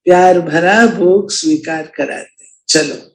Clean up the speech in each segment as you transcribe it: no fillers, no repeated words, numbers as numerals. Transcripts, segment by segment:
प्यार भरा भोग स्वीकार कराते। चलो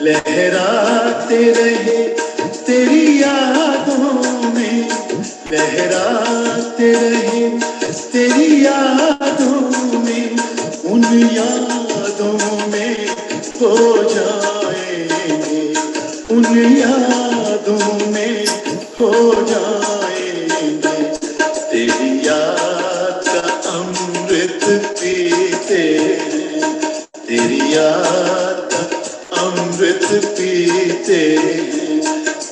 लहराते रहे तेरी यादों में, लहराते रहे तेरी यादों में, उन यादों में खो जाएंगे, उन यादों में खो जाएंगे। तेरी याद का अमृत पीते हैं, तेरी याद का अमृत पीते हैं,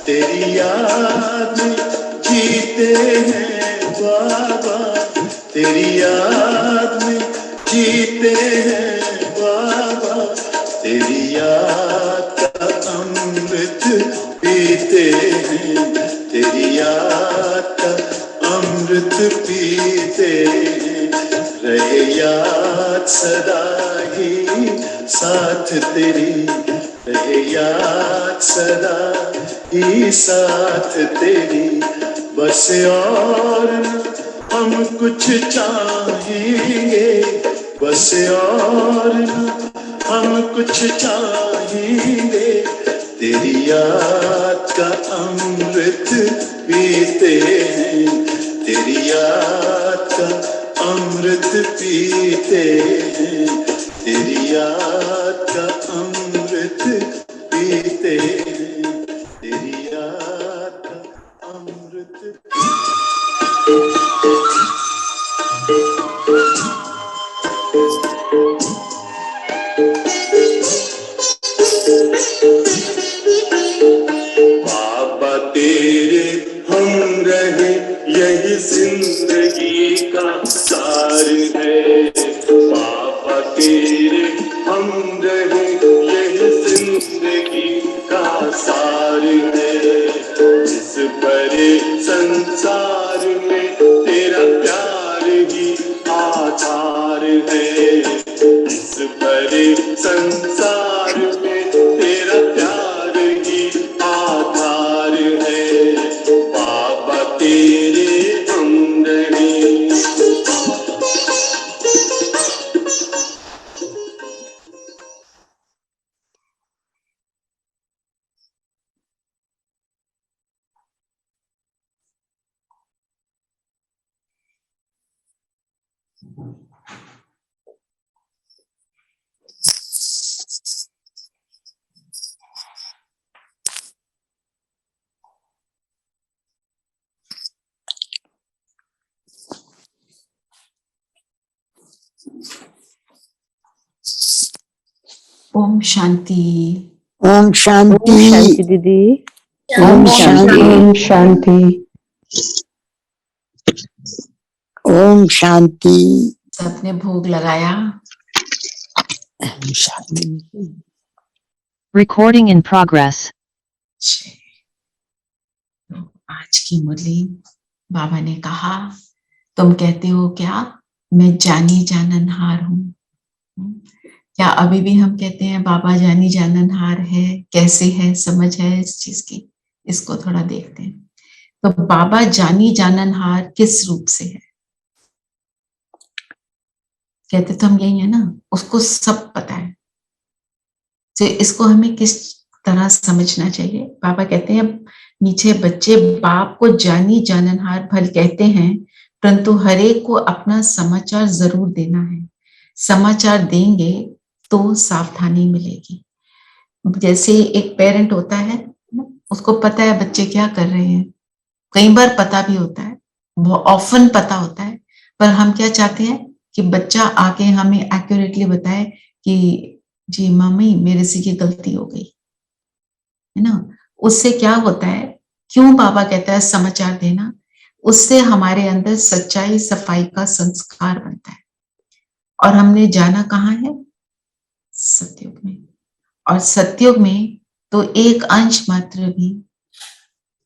तेरी याद में जीते हैं बाबा, तेरी याद में जीते हैं बाबा, तेरी याद का अमृत पीते हैं, तेरी याद का अमृत पीते हैं। रहे याद सदा ही साथ तेरी, रहे याद सदा ही साथ तेरी, बस और न हम कुछ चाहेंगे, बस और न हम कुछ चाहेंगे, तेरी याद का अमृत पीते हैं, तेरी याद का अमृत पीते हैं, तेरी याद का अमृत पीते हैं, तेरी याद का अमृत। बाबा तेरे हम रहे यही जिंदगी का सार है, बाबा तेरे हम रहे यही जिंदगी का सार है। इस बड़े संसार में तेरा प्यार ही आधार है, इस बड़े संसार में तेरा प्यार ही आधार है, बाबा तेरे हम रहे। ओम शांति। ओम शांति। ओम शांति दीदी। ओम शांति। ओम शांति। ओम शांति। सबने भोग लगाया? Recording in progress. आज की मुरली बाबा ने कहा, तुम कहते हो क्या मैं जानी जाननहार हूँ? क्या अभी भी हम कहते हैं बाबा जानी जाननहार है? कैसे है, समझ है इस चीज की? इसको थोड़ा देखते हैं। तो बाबा जानी जाननहार किस रूप से है? कहते तो हम यही है ना, उसको सब पता है। तो इसको हमें किस तरह समझना चाहिए? बाबा कहते हैं नीचे बच्चे बाप को जानी जाननहार भल कहते हैं, परंतु हरेक को अपना समाचार जरूर देना है। समाचार देंगे तो सावधानी मिलेगी। जैसे एक पेरेंट होता है, उसको पता है बच्चे क्या कर रहे हैं, कई बार पता भी होता है, बहुत ऑफन पता होता है, पर हम क्या चाहते हैं कि बच्चा आके हमें एक्यूरेटली बताए कि जी मम्मी मेरे से ये गलती हो गई, है ना। उससे क्या होता है, क्यों बाबा कहता है समाचार देना? उससे हमारे अंदर सच्चाई सफाई का संस्कार बनता है। और हमने जाना कहाँ है? सतयुग में। और सतयुग में तो एक अंश मात्र भी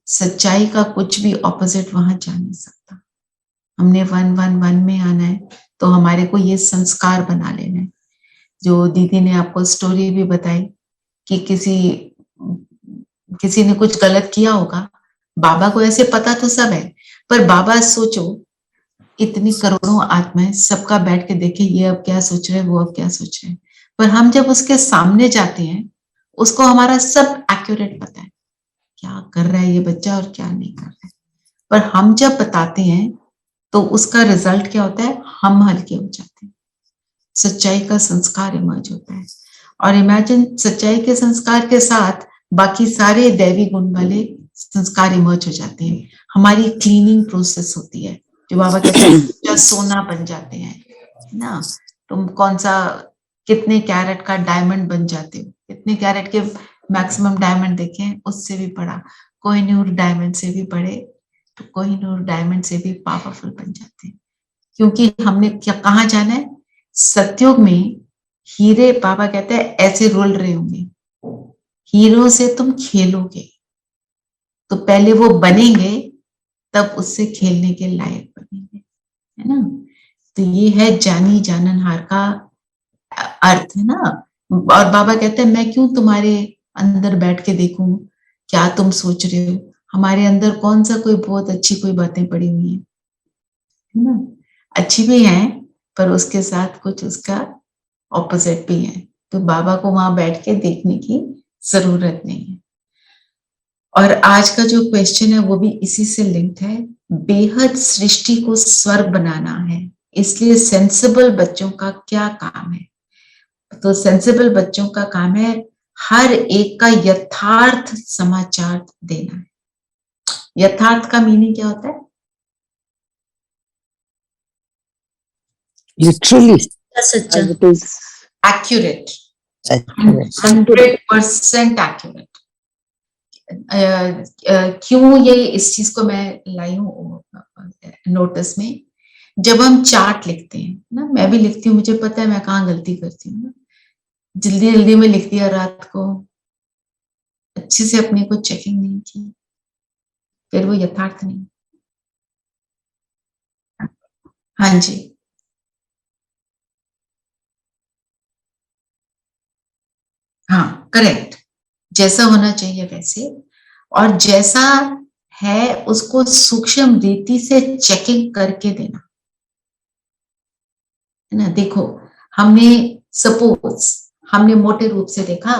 सच्चाई का कुछ भी ऑपोजिट वहां जा नहीं सकता। हमने 111 में आना है, तो हमारे को ये संस्कार बना लेना है। जो दीदी ने आपको स्टोरी भी बताई कि किसी ने कुछ गलत किया होगा, बाबा को ऐसे पता तो सब है, पर बाबा सोचो इतनी करोड़ों आत्माएं, सबका बैठ के देखे ये अब क्या सोच रहे हैं, वो अब क्या सोच रहे हैं। पर हम जब उसके सामने जाते हैं, उसको हमारा सब एक्यूरेट पता है, क्या कर रहा है ये बच्चा और क्या नहीं कर रहा है। पर हम जब बताते हैं तो उसका रिजल्ट क्या होता है, हम हल्के हो जाते हैं, सच्चाई का संस्कार इमर्ज होता है। और इमेजिन सच्चाई के संस्कार के साथ बाकी सारे दैवी गुण वाले संस्कार इमर्ज हो जाते हैं। हमारी क्लीनिंग प्रोसेस होती है, जो बाबा कहते हैं सोना बन जाते हैं ना। तुम कौन सा कितने कैरेट का डायमंड बन जाते हो, कितने कैरेट के मैक्सिमम डायमंड देखें, उससे भी बड़ा, कोहिनूर डायमंड से भी बड़े, तो कोहिनूर डायमंड से भी पावरफुल बन जाते हैं। क्योंकि हमने क्या कहाँ जाना है, सतयुग में हीरे, बाबा कहते हैं ऐसे रोल रहे होंगे, हीरो से तुम खेलोगे तो पहले वो बनेंगे, तब उससे खेलने के लायक बनेंगे, है ना। तो ये है जानी जाननहार का अर्थ, है ना। और बाबा कहते हैं मैं क्यों तुम्हारे अंदर बैठ के देखूं क्या तुम सोच रहे हो, हमारे अंदर कौन सा कोई बहुत अच्छी कोई बातें पड़ी हुई है ना। अच्छी भी हैं पर उसके साथ कुछ उसका ऑपोजिट भी है, तो बाबा को वहां बैठ के देखने की जरूरत नहीं है। और आज का जो क्वेश्चन है वो भी इसी से लिंक्ड है, बेहद सृष्टि को स्वर्ग बनाना है, इसलिए सेंसिबल बच्चों का क्या काम है। तो सेंसिबल बच्चों का काम है हर एक का यथार्थ समाचार देना है। यथार्थ का मीनिंग क्या होता है? लिटरली सच्चा, एक्यूरेट, accurate. 100% एक्यूरेट। क्यों ये इस चीज को मैं लाई हूँ नोटिस में, जब हम चार्ट लिखते हैं ना, मैं भी लिखती हूँ, मुझे पता है मैं कहाँ गलती करती हूँ ना, जल्दी जल्दी में लिख दिया रात को, अच्छे से अपने को चेकिंग नहीं की, फिर वो यथार्थ नहीं। हाँ जी, हाँ करेक्ट, जैसा होना चाहिए वैसे, और जैसा है उसको सूक्ष्म रीति से चेकिंग करके देना, है ना। देखो हमने सपोज हमने मोटे रूप से देखा,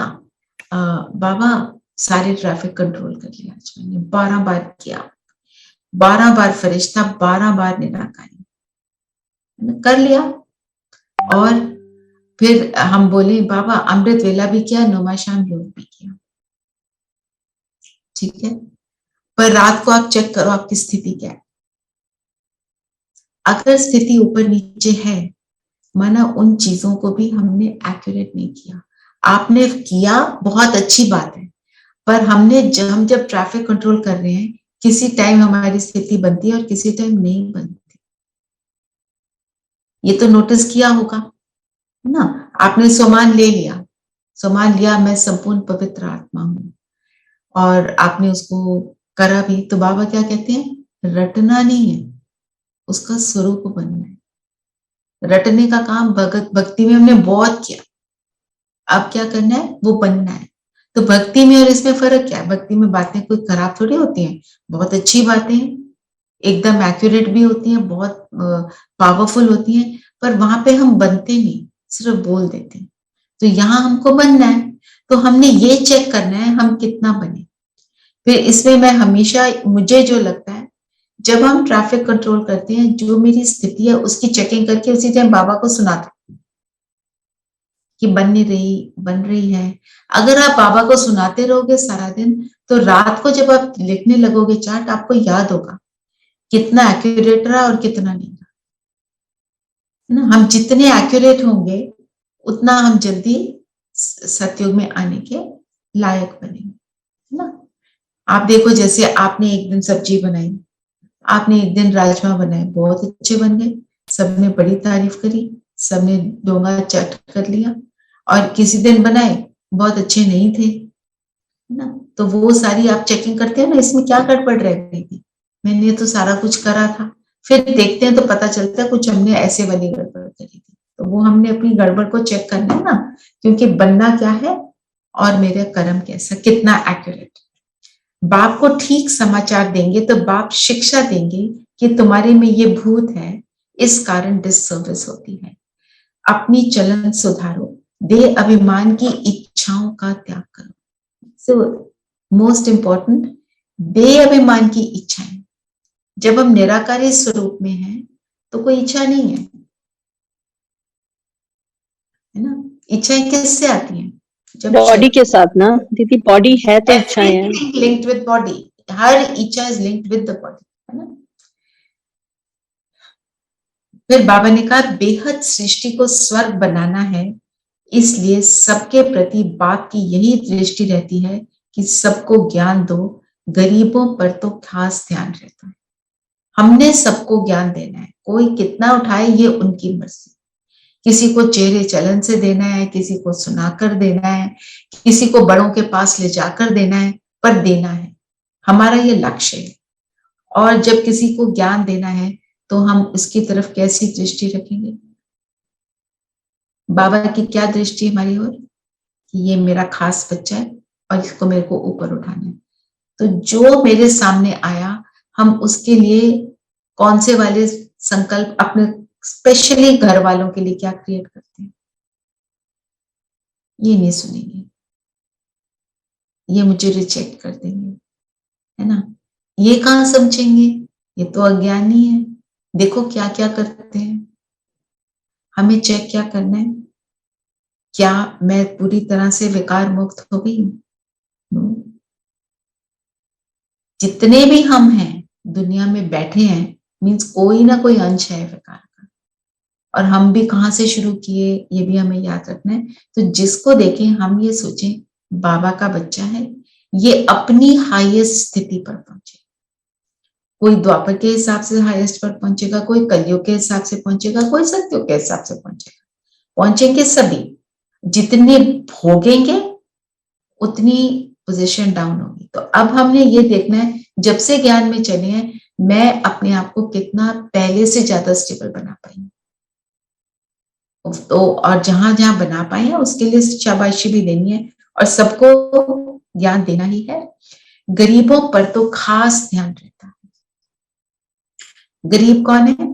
बाबा सारे ट्रैफिक कंट्रोल कर लिया आज मैंने, 12 बार किया, 12 बार फरिश्ता, 12 बार निराकारी कर लिया। और फिर हम बोले बाबा अमृत वेला भी किया, नुमा शाम योग भी किया, ठीक है, पर रात को आप चेक करो आपकी स्थिति क्या है। अगर स्थिति ऊपर नीचे है, माना उन चीजों को भी हमने एक्यूरेट नहीं किया। आपने किया, बहुत अच्छी बात है, पर हम जब ट्रैफिक कंट्रोल कर रहे हैं, किसी टाइम हमारी स्थिति बनती है और किसी टाइम नहीं बनती, ये तो नोटिस किया होगा ना। आपने सोमान ले लिया, सोमान लिया मैं संपूर्ण पवित्र आत्मा हूं, और आपने उसको करा भी, तो बाबा क्या कहते हैं, रटना नहीं है, उसका स्वरूप बनना है। रटने का काम भक्ति में हमने बहुत किया, अब क्या करना है, वो बनना है। तो भक्ति में और इसमें फर्क क्या है, भक्ति में बातें कोई खराब थोड़ी होती हैं, बहुत अच्छी बातें हैं, एकदम एक्यूरेट भी होती हैं, बहुत पावरफुल होती हैं, पर वहां पे हम बनते नहीं, सिर्फ बोल देते हैं। तो यहाँ हमको बनना है, तो हमने ये चेक करना है हम कितना बने। फिर इसमें मैं हमेशा, मुझे जो लगता है, जब हम ट्रैफिक कंट्रोल करते हैं, जो मेरी स्थिति है उसकी चेकिंग करके उसी टाइम बाबा को सुनाते कि बन रही है। अगर आप बाबा को सुनाते रहोगे सारा दिन, तो रात को जब आप लिखने लगोगे चार्ट, आपको याद होगा कितना एक्यूरेट रहा और कितना नहीं रहा, है ना। हम जितने एक्यूरेट होंगे उतना हम जल्दी सतयुग में आने के लायक बनेंगे, है ना। आप देखो जैसे आपने एक दिन सब्जी बनाई, आपने एक दिन राजमा बनाए, बहुत अच्छे बन गए, सबने बड़ी तारीफ करी, सबने डोंगा चट कर लिया। और किसी दिन बनाए बहुत अच्छे नहीं थे, है ना, तो वो सारी आप चेकिंग करते हैं ना, इसमें क्या गड़बड़ रह गई थी, मैंने तो सारा कुछ करा था। फिर देखते हैं तो पता चलता है कुछ हमने ऐसे वाली गड़बड़ करी थी, तो वो हमने अपनी गड़बड़ को चेक करना है ना, क्योंकि बनना क्या है और मेरा कर्म कैसा, कितना एक्यूरेट। बाप को ठीक समाचार देंगे तो बाप शिक्षा देंगे कि तुम्हारे में ये भूत है, इस कारण डिससर्विस होती है, अपनी चलन सुधारो, देह अभिमान की इच्छाओं का त्याग करो। सो मोस्ट इंपॉर्टेंट, देह अभिमान की इच्छाएं। जब हम निराकारी स्वरूप में हैं तो कोई इच्छा नहीं है ना। इच्छाएं किससे आती हैं? जब बॉडी के साथ ना दीदी, बॉडी है तो इच्छाएं हैं। लिंक्ड विद बॉडी, हर इच्छा is linked with the body, है ना। फिर बाबा ने कहा बेहद सृष्टि को स्वर्ग बनाना है, इसलिए सबके प्रति बाप की यही दृष्टि रहती है कि सबको ज्ञान दो, गरीबों पर तो खास ध्यान रहता है। हमने सबको ज्ञान देना है, कोई कितना उठाए ये उनकी मर्जी। किसी को चेहरे चलन से देना है, किसी को सुनाकर देना है, किसी को बड़ों के पास ले जाकर देना है, पर देना है, हमारा ये लक्ष्य है। और जब किसी को ज्ञान देना है तो हम उसकी तरफ कैसी दृष्टि रखेंगे? बाबा की क्या दृष्टि हमारी ओर कि ये मेरा खास बच्चा है और इसको मेरे को ऊपर उठाना है। तो जो मेरे सामने आया, हम उसके लिए कौन से वाले संकल्प अपने स्पेशली घर वालों के लिए क्या क्रिएट करते हैं, ये नहीं सुनेंगे, ये मुझे रिजेक्ट कर देंगे, है ना। ये कहाँ समझेंगे, ये तो अज्ञानी है। देखो क्या क्या करते हैं। हमें चेक क्या करना है, क्या मैं पूरी तरह से विकार मुक्त हो गई हूँ? जितने भी हम हैं दुनिया में बैठे हैं, मीन्स कोई ना कोई अंश है विकार का। और हम भी कहाँ से शुरू किए, ये भी हमें याद रखना है। तो जिसको देखें हम ये सोचें बाबा का बच्चा है, ये अपनी हाईएस्ट स्थिति पर पहुंचे। कोई द्वापर के हिसाब से हाईएस्ट पर पहुंचेगा, कोई कलयुग के हिसाब से पहुंचेगा, कोई सत्युग के हिसाब से पहुंचेगा। पहुंचेंगे सभी, जितने भोगेंगे उतनी पोजीशन डाउन होगी। तो अब हमने ये देखना है, जब से ज्ञान में चले हैं, मैं अपने आप को कितना पहले से ज्यादा स्टेबल बना पाई हूँ। तो और जहां जहां बना पाए हैं उसके लिए शाबाशी भी देनी है, और सबको ज्ञान देना ही है। गरीबों पर तो खास ध्यान रहता है। गरीब कौन है?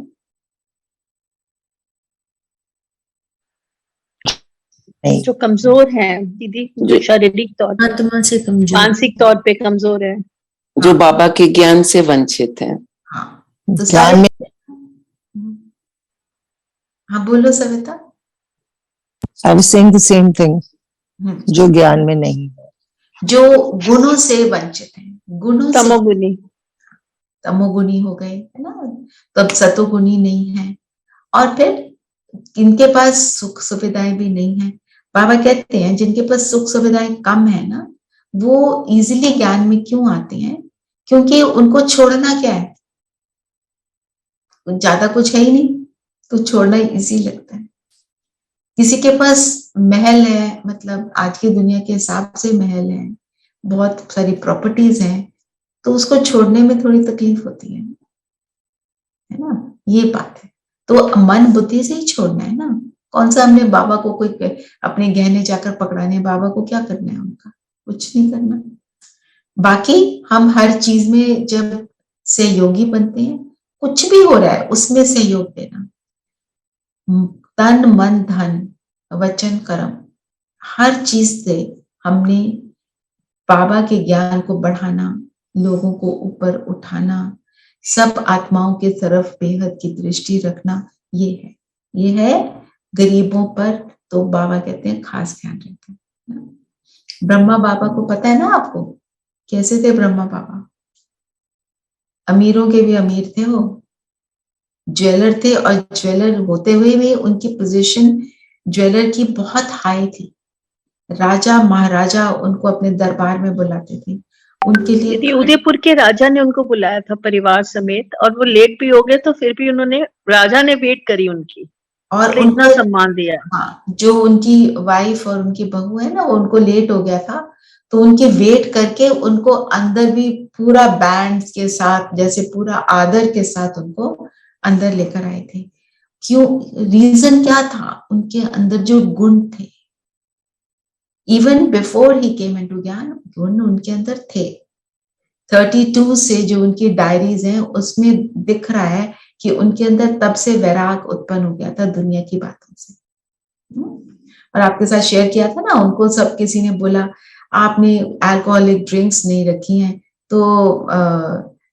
जो कमजोर है दीदी, जो शारीरिक तौर पे, आत्मा से कमजोर, मानसिक तौर पे कमजोर है, जो बाबा के ज्ञान से वंचित है। हाँ, तो ज्ञान में हाँ बोलो Savita. I was saying the same thing, जो ज्ञान में नहीं है, जो गुणों से वंचित है, गुणों से तमोगुनी, तमोगुनी हो गए, है ना। तो अब सतोगुनी नहीं है। और फिर इनके पास सुख सुविधाएं भी नहीं है। बाबा कहते हैं जिनके पास सुख सुविधाएं कम है ना, वो इजीली ज्ञान में क्यों आते हैं? क्योंकि उनको छोड़ना क्या है, ज्यादा कुछ है ही नहीं, तो छोड़ना इजी लगता है। किसी के पास महल है, मतलब आज की दुनिया के हिसाब से महल है, बहुत सारी प्रॉपर्टीज हैं, तो उसको छोड़ने में थोड़ी तकलीफ होती है ना, ये बात है। तो मन बुद्धि से ही छोड़ना है ना। कौन सा हमने बाबा को कोई अपने गहने जाकर पकड़ाने, बाबा को क्या करना है, उनका कुछ नहीं करना। बाकी हम हर चीज में जब सहयोगी बनते हैं, कुछ भी हो रहा है उसमें सहयोग देना, तन मन धन वचन कर्म, हर चीज से हमने बाबा के ज्ञान को बढ़ाना, लोगों को ऊपर उठाना, सब आत्माओं के तरफ बेहद की दृष्टि रखना, ये है गरीबों पर तो बाबा कहते हैं खास ध्यान रहता है। ब्रह्मा बाबा को पता है ना आपको, कैसे थे ब्रह्मा बाबा? अमीरों के भी अमीर थे, वो ज्वेलर थे, और ज्वेलर होते हुए भी उनकी पोजीशन ज्वेलर की बहुत हाई थी। राजा महाराजा उनको अपने दरबार में बुलाते थे, उनके लिए उदयपुर के राजा ने उनको बुलाया था परिवार समेत, और वो लेट भी हो गए तो फिर भी उन्होंने, राजा ने वेट करी उनकी, और उनका सम्मान दिया। हाँ, जो उनकी वाइफ और उनकी बहू है ना, उनको लेट हो गया था, तो उनके वेट करके उनको अंदर भी पूरा बैंड के साथ, जैसे पूरा आदर के साथ उनको अंदर लेकर आए थे। क्यों? रीजन क्या था? उनके अंदर जो गुण थे, even before he came into ज्ञान, गुण उनके अंदर थे। 32 से जो उनकी डायरीज हैं उसमें दिख रहा है कि उनके अंदर तब से वैराग उत्पन्न हो गया था दुनिया की बातों से। और आपके साथ शेयर किया था ना, उनको सब किसी ने बोला आपने अल्कोहलिक ड्रिंक्स नहीं रखी हैं, तो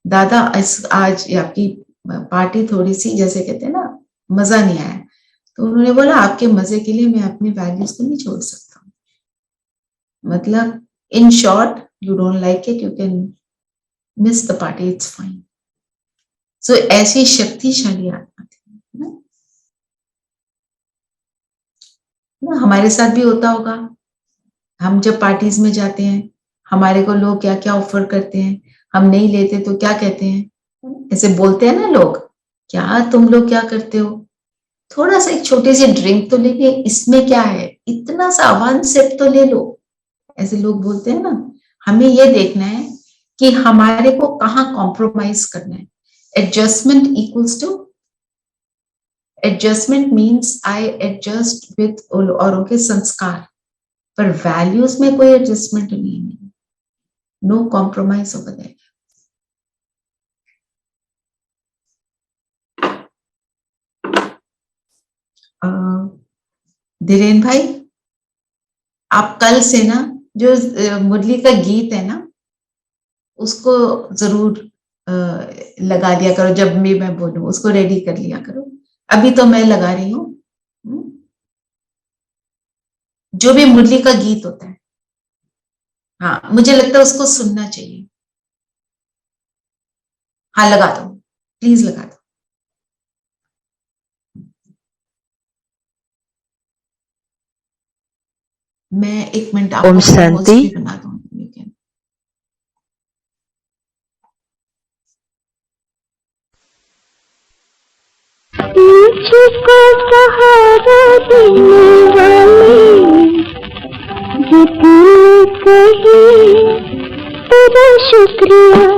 दादा आज आपकी पार्टी थोड़ी सी जैसे कहते हैं ना मजा नहीं आया, तो उन्होंने बोला आपके मजे के लिए मैं अपने वैल्यूज को नहीं छोड़ सकता। मतलब in short, you don't like it, you can miss the party, it's fine. So ऐसी शक्तिशाली आत्मा थी ना, हमारे साथ भी होता होगा। हम जब पार्टीज में जाते हैं, हमारे को लोग क्या क्या ऑफर करते हैं, हम नहीं लेते तो क्या कहते हैं, ऐसे बोलते हैं ना लोग, क्या तुम लोग क्या करते हो, थोड़ा सा एक छोटी सी ड्रिंक तो लेंगे, इसमें क्या है, इतना सा 1 सिप तो ले लो, ऐसे लोग बोलते हैं ना। हमें ये देखना है कि हमारे को कहाँ कॉम्प्रोमाइज करना है। Adjustment equals to, adjustment means I adjust with औरों के संस्कार, पर वैल्यूज में कोई एडजस्टमेंट नहीं है, no compromise over there. Dhiren भाई, आप कल से ना जो मुरली का गीत है ना, उसको जरूर लगा दिया करो, जब भी मैं बोलूं उसको रेडी कर लिया करो। अभी तो मैं लगा रही हूँ, जो भी मुरली का गीत होता है, हाँ मुझे लगता है उसको सुनना चाहिए। हाँ लगा दो, प्लीज लगा दो। मैं 1 मिनट आपको ओम शांति। host भी बना दूंगी। मुझको सहारा देने वाले ये दिल कहे तेरा शुक्रिया,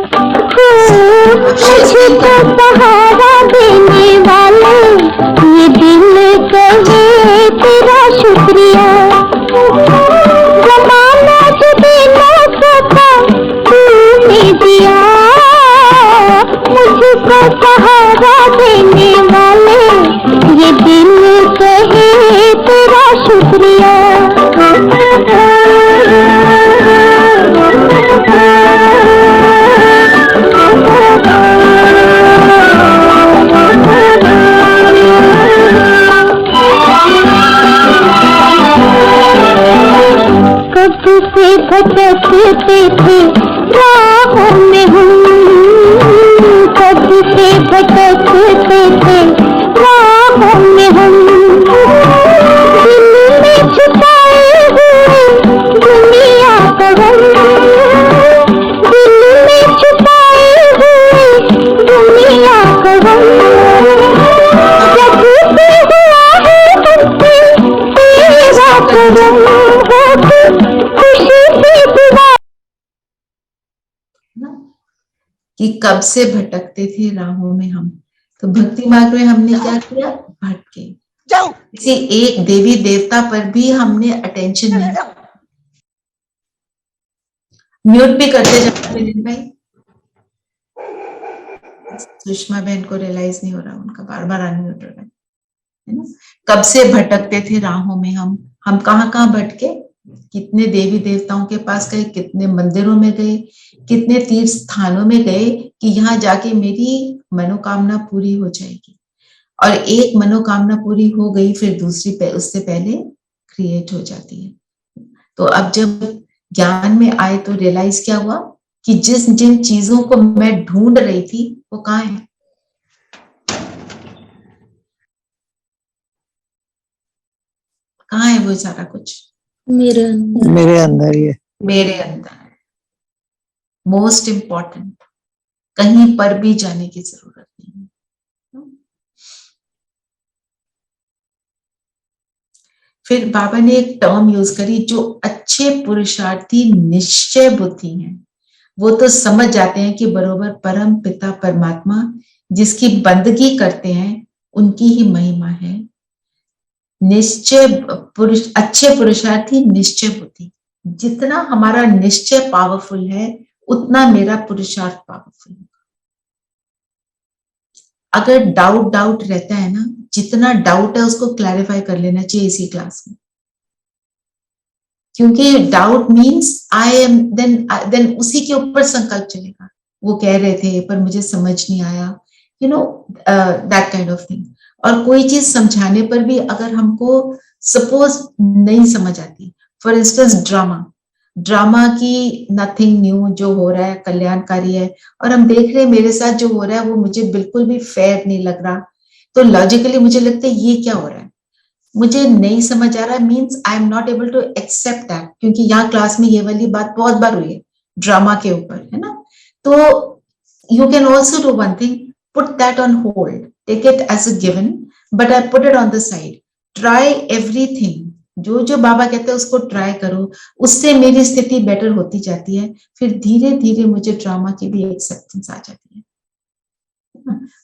मुझको सहारा देने वाले ये दिल कहे तेरा शुक्रिया, जमाना जो देना सका तूने दिया, मुझको सहारा देने वाले ये दिल कहे तेरा शुक्रिया। कब से भटकते थे राहों में हम, कब से भटकते थे राहों में हम, दिल में छुपाए हुए दुनिया का गम, दिल में छुपाए हुए दुनिया का गम, जब से हुआ है हमसे तेरा करम, खुशी से दुआ कि कब से भटकते थे राहों में हम, तो भक्ति मार्ग में हमने क्या किया, भटके। किसी एक देवी देवता पर भी हमने अटेंशन नहीं, म्यूट भी करते जाते मिलिंद भाई। सुषमा बहन को रियलाइज नहीं हो रहा, उनका बार बार अनम्यूट हो रहा है ना। कब से भटकते थे राहों में हम कहाँ कहाँ भटके, कितने देवी देवताओं के पास गए, कितने मंदिरों में गए, कितने तीर्थ स्थानों में गए कि यहाँ जाके मेरी मनोकामना पूरी हो जाएगी, और एक मनोकामना पूरी हो गई फिर दूसरी उससे पहले क्रिएट हो जाती है। तो अब जब ज्ञान में आए तो रियलाइज क्या हुआ कि जिन चीजों को मैं ढूंढ रही थी वो कहाँ है, कहाँ है वो सारा कुछ, मेरे अंदर ही है, मेरे अंदर है। मोस्ट इंपॉर्टेंट, कहीं पर भी जाने की जरूरत नहीं है। फिर बाबा ने एक टर्म यूज करी, जो अच्छे पुरुषार्थी निश्चय बुद्धि हैं वो तो समझ जाते हैं कि बरोबर परम पिता परमात्मा जिसकी बंदगी करते हैं उनकी ही महिमा है। निश्चय अच्छे पुरुषार्थी निश्चय बुद्धि, जितना हमारा निश्चय पावरफुल है उतना मेरा पुरुषार्थ पावरफुल है। अगर डाउट रहता है ना, जितना डाउट है उसको क्लैरिफाई कर लेना चाहिए इसी क्लास में। क्योंकि doubt means I am, then उसी के ऊपर संकल्प चलेगा, वो कह रहे थे पर मुझे समझ नहीं आया, you know, that kind of thing. और कोई चीज समझाने पर भी अगर हमको सपोज नहीं समझ आती, फॉर इंस्टेंस ड्रामा की नथिंग न्यू जो हो रहा है कल्याणकारी है, और हम देख रहे हैं मेरे साथ जो हो रहा है वो मुझे बिल्कुल भी फेयर नहीं लग रहा, तो लॉजिकली मुझे लगता है ये क्या हो रहा है, मुझे नहीं समझ आ रहा, means I am not able to accept that, क्योंकि यहाँ क्लास में ये वाली बात बहुत बार हुई है ड्रामा के ऊपर, है ना। तो you can also do one thing, put that on hold, take it as a given, but I put it on the side, try everything, जो जो बाबा कहते हैं उसको ट्राई करो, उससे मेरी स्थिति बेटर होती जाती है, फिर धीरे धीरे मुझे ड्रामा की भी एक्सेप्टेंस आ जाती है।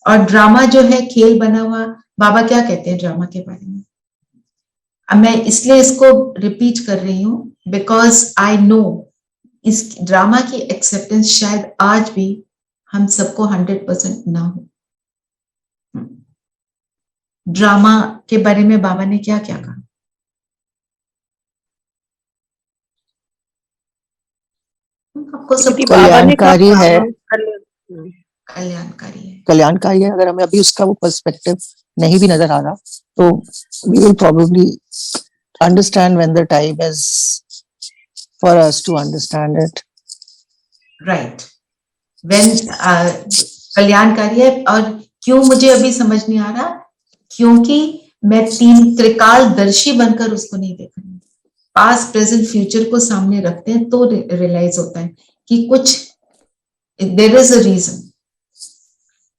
और ड्रामा जो है खेल बना हुआ, बाबा क्या कहते हैं ड्रामा के बारे में, अब मैं इसलिए इसको रिपीट कर रही हूँ बिकॉज आई नो इस ड्रामा की एक्सेप्टेंस शायद आज भी हम सबको 100% ना हो। ड्रामा के बारे में बाबा ने क्या क्या कहा, आपको सब कल्याणकारी है, कल्याणकारी है, कल्याणकारी है। अगर हमें अभी उसका वो पर्सपेक्टिव नहीं भी नजर आ रहा तो we will probably understand when the time is for us to understand it. Right. When कल्याणकारी है, और क्यों मुझे अभी समझ नहीं आ रहा, क्योंकि मैं तीन त्रिकालदर्शी बनकर उसको नहीं देख रही, पास्ट प्रेजेंट फ्यूचर को सामने रखते हैं तो रियलाइज होता है कि कुछ देयर इज अ रीजन।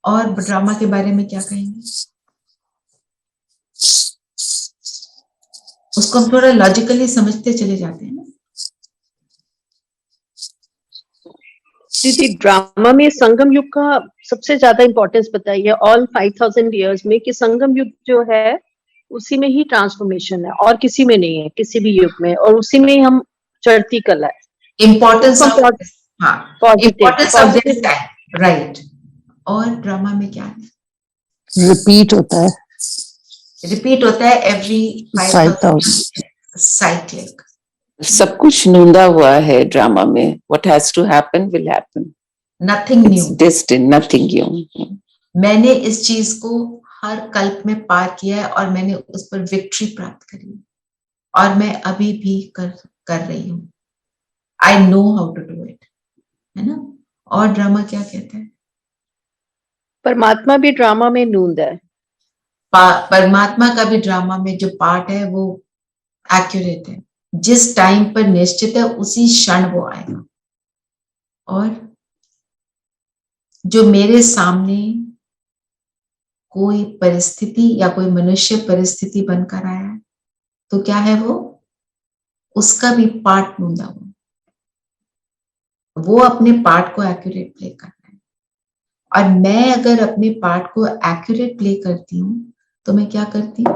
और ड्रामा के बारे में क्या कहेंगे, उसको हम थोड़ा लॉजिकली समझते चले जाते हैं ना। दीदी ड्रामा में संगम युग का सबसे ज्यादा इंपॉर्टेंस बताइए, ऑल 5000 इयर्स में, कि संगम युग जो है उसी में ही ट्रांसफॉर्मेशन है और किसी में नहीं है, किसी भी युग में, और उसी में हम चढ़ती कला है। Importance positive, right. और ड्रामा में क्या है, रिपीट होता है, एवरी 5000 साइक्लिक, सब कुछ नूंदा हुआ है ड्रामा में, what has to happen will happen, nothing new, destined, nothing new। मैंने इस चीज को हर कल्प में पार किया है और मैंने उस पर विक्ट्री प्राप्त करी है, और मैं अभी भी कर रही हूँ, I know how to do it, है ना। और ड्रामा क्या कहता है, परमात्मा भी ड्रामा में नूंद है, परमात्मा का भी ड्रामा में जो पार्ट है वो एक्यूरेट है, जिस टाइम पर निश्चित है उसी क्षण वो आएगा। और जो मेरे सामने कोई परिस्थिति या कोई मनुष्य परिस्थिति बनकर आया है तो क्या है वो, उसका भी पार्ट नूंदा हुआ, वो अपने पार्ट को एक्यूरेट प्ले करना है। और मैं अगर अपने पार्ट को एक्यूरेट प्ले करती हूँ तो मैं क्या करती हूँ,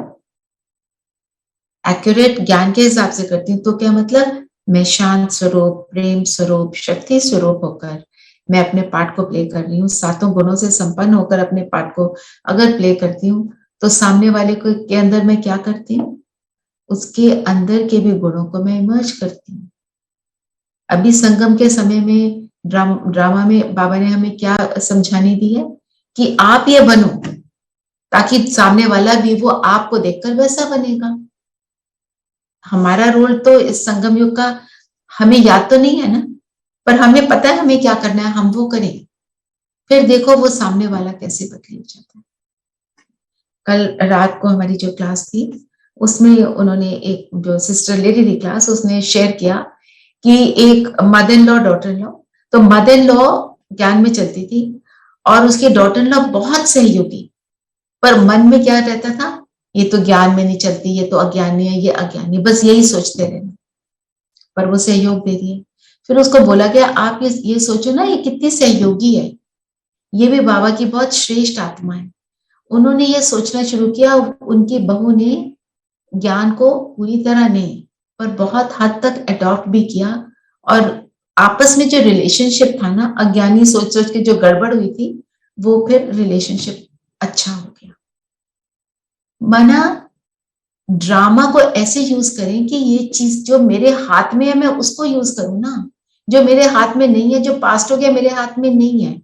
एक्यूरेट ज्ञान के हिसाब से करती हूँ, तो क्या मतलब, मैं शांत स्वरूप, प्रेम स्वरूप, शक्ति स्वरूप होकर मैं अपने पार्ट को प्ले कर रही हूँ, सातों गुणों से संपन्न होकर अपने पार्ट को अगर प्ले करती हूँ तो सामने वाले को के अंदर मैं क्या करती हूँ, उसके अंदर के भी गुणों को मैं इमर्ज करती हूँ। अभी संगम के समय में ड्रामा में बाबा ने हमें क्या समझाने दी है कि आप ये बनो ताकि सामने वाला भी वो आपको देखकर वैसा बनेगा। हमारा रोल तो इस संगम युग का हमें याद तो नहीं है ना, पर हमें पता है हमें क्या करना है, हम वो करें, फिर देखो वो सामने वाला कैसे बदल जाता है। कल रात को हमारी जो क्लास थी उसमें उन्होंने एक जो सिस्टर लेडी थी क्लास, उसने शेयर किया कि एक mother in law daughter in law, तो मदर इन लॉ ज्ञान में चलती थी और उसकी डॉटर इन लॉ बहुत सहयोगी, पर मन में क्या रहता था, ये तो ज्ञान में नहीं चलती, ये तो अज्ञानी है, ये अज्ञानी, बस यही सोचते रहना, पर वो सहयोग दे रही है। फिर उसको बोला गया आप ये सोचो ना, ये कितनी सहयोगी है, ये भी बाबा की बहुत श्रेष्ठ आत्मा है। उन्होंने ये सोचना शुरू किया, उनकी बहू ने ज्ञान को पूरी तरह नहीं पर बहुत हद तक अडॉप्ट भी किया, और आपस में जो रिलेशनशिप था ना, अज्ञानी सोच सोच के जो गड़बड़ हुई थी वो फिर रिलेशनशिप अच्छा हो गया। माना ड्रामा को ऐसे यूज करें कि ये चीज जो मेरे हाथ में है मैं उसको यूज करूं ना, जो मेरे हाथ में नहीं है, जो पास्ट हो गया मेरे हाथ में नहीं है,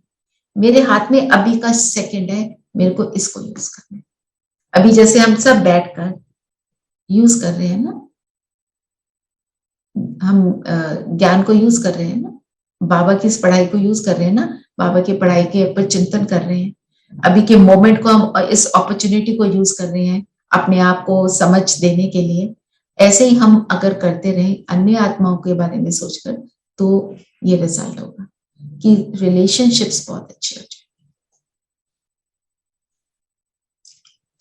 मेरे हाथ में अभी का सेकंड है, मेरे को इसको यूज करना है। अभी जैसे हम सब बैठकर यूज कर रहे हैं ना, हम ज्ञान को यूज कर रहे हैं ना, बाबा की इस पढ़ाई को यूज कर रहे हैं ना, बाबा की पढ़ाई के ऊपर चिंतन कर रहे हैं, अभी के मोमेंट को हम इस अपॉर्चुनिटी को यूज कर रहे हैं अपने आप को समझ देने के लिए। ऐसे ही हम अगर करते रहे अन्य आत्माओं के बारे में सोचकर, तो ये रिजल्ट होगा कि रिलेशनशिप्स बहुत अच्छे हो जाए।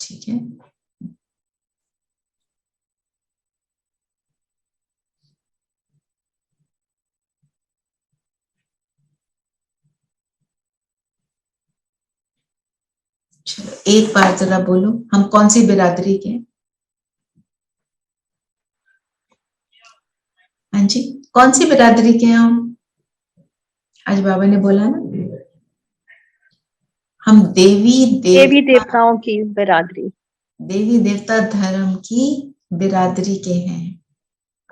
ठीक है, चलो एक बार जरा बोलो, हम कौन सी बिरादरी के हैं? हाँ जी, कौन सी बिरादरी के हैं हम? आज बाबा ने बोला ना, हम देवी देवताओं की बिरादरी, देवी देवता धर्म की बिरादरी के हैं।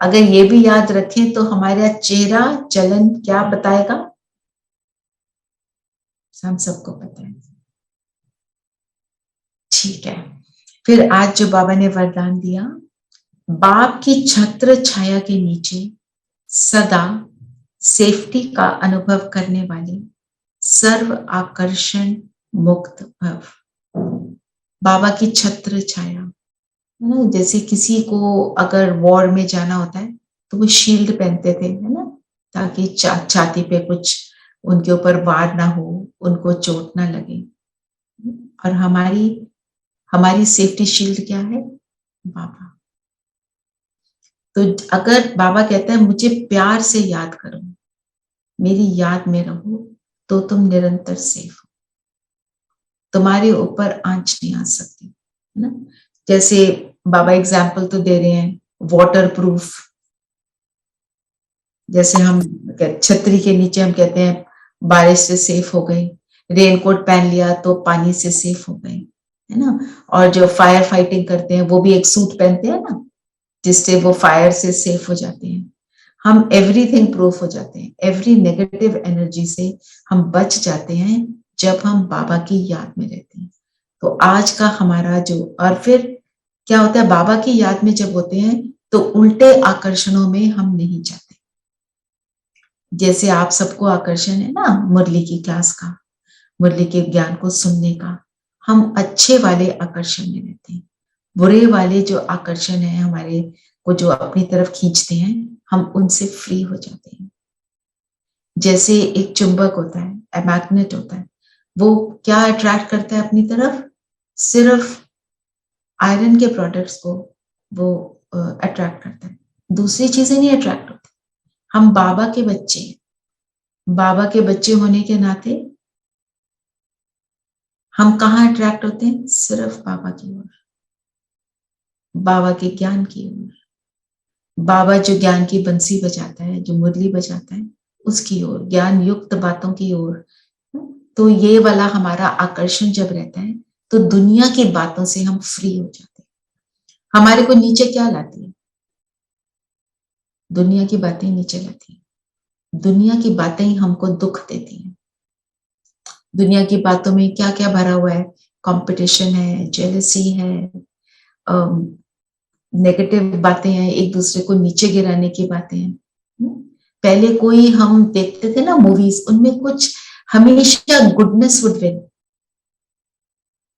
अगर ये भी याद रखें तो हमारा चेहरा चलन क्या बताएगा, हम सबको पता है। ठीक है, फिर आज जो बाबा ने वरदान दिया, बाप की छत्र छाया के नीचे सदा सेफ्टी का अनुभव करने वाले सर्व आकर्षण मुक्त भव। बाबा की छत्र छाया, जैसे किसी को अगर वॉर में जाना होता है तो वो शील्ड पहनते थे, है ना, ताकि छाती पे कुछ उनके ऊपर वार ना हो, उनको चोट ना लगे। और हमारी सेफ्टी शील्ड क्या है? बाबा। तो अगर बाबा कहता है मुझे प्यार से याद करो, मेरी याद में रहो, तो तुम निरंतर सेफ हो, तुम्हारे ऊपर आंच नहीं आ सकती, है ना। जैसे बाबा एग्जाम्पल तो दे रहे हैं वाटर प्रूफ, जैसे हम छतरी के नीचे हम कहते हैं बारिश से सेफ हो गए, रेनकोट पहन लिया तो पानी से सेफ हो गए, है ना। और जो फायर फाइटिंग करते हैं वो भी एक सूट पहनते हैं ना, जिससे वो फायर से सेफ हो जाते हैं। हम एवरीथिंग प्रूफ हो जाते हैं, एवरी नेगेटिव एनर्जी से हम बच जाते हैं जब हम बाबा की याद में रहते हैं। तो आज का हमारा जो, और फिर क्या होता है, बाबा की याद में जब होते हैं तो उल्टे आकर्षणों में हम नहीं जाते। जैसे आप सबको आकर्षण है ना मुरली की क्लास का, मुरली के ज्ञान को सुनने का, हम अच्छे वाले आकर्षण में रहते हैं। बुरे वाले जो आकर्षण है हमारे को जो अपनी तरफ खींचते हैं, हम उनसे फ्री हो जाते हैं। जैसे एक चुंबक होता है, मैग्नेट होता है, वो क्या अट्रैक्ट करता है अपनी तरफ? सिर्फ आयरन के प्रोडक्ट्स को वो अट्रैक्ट करता है, दूसरी चीजें नहीं अट्रैक्ट होती। हम बाबा के बच्चे हैं, बाबा के बच्चे होने के नाते हम कहाँ अट्रैक्ट होते हैं? सिर्फ बाबा की ओर, बाबा के ज्ञान की ओर। बाबा जो ज्ञान की बंसी बजाता है, जो मुरली बजाता है, उसकी ओर, ज्ञान युक्त बातों की ओर। तो ये वाला हमारा आकर्षण जब रहता है तो दुनिया की बातों से हम फ्री हो जाते हैं। हमारे को नीचे क्या लाती है? दुनिया की बातें नीचे लाती है। दुनिया की बातें ही हमको दुख देती हैं। दुनिया की बातों में क्या क्या भरा हुआ है? कंपटीशन है, जेलसी है, नेगेटिव बातें हैं, एक दूसरे को नीचे गिराने की बातें हैं। पहले कोई हम देखते थे ना मूवीज, उनमें कुछ हमेशा गुडनेस वुड विन।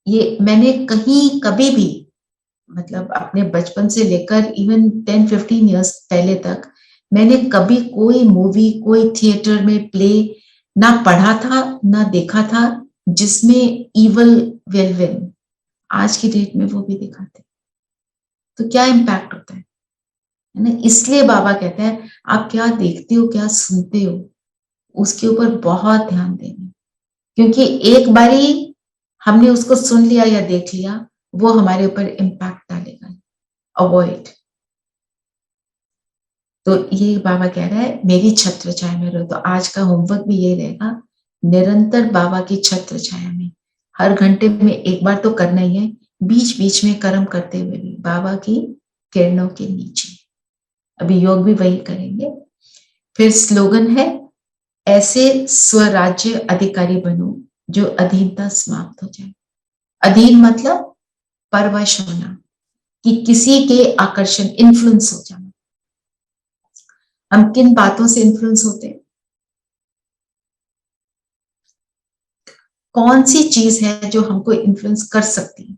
ये मैंने कहीं कभी भी, मतलब अपने बचपन से लेकर इवन 10-15 इयर्स पहले तक, मैंने कभी कोई मूवी, कोई थिएटर में प्ले ना पढ़ा था ना देखा था जिसमें इवल विल विन। आज की डेट में वो भी दिखाते, तो क्या इम्पैक्ट होता है ना। इसलिए बाबा कहते हैं आप क्या देखते हो, क्या सुनते हो, उसके ऊपर बहुत ध्यान देना, क्योंकि एक बारी हमने उसको सुन लिया या देख लिया, वो हमारे ऊपर इम्पैक्ट डालेगा। अवॉइड। तो ये बाबा कह रहा है मेरी छत्र छाया में रहो। तो आज का होमवर्क भी ये रहेगा, निरंतर बाबा की छत्र छाया में, हर घंटे में एक बार तो करना ही है बीच बीच में कर्म करते हुए भी बाबा की किरणों के नीचे। अभी योग भी वही करेंगे। फिर स्लोगन है, ऐसे स्वराज्य अधिकारी बनो जो अधीनता समाप्त हो जाए। अधीन मतलब परवश होना, कि किसी के आकर्षण, इन्फ्लुएंस हो जाना। हम किन बातों से इन्फ्लुएंस होते हैं? कौन सी चीज है जो हमको इन्फ्लुएंस कर सकती है?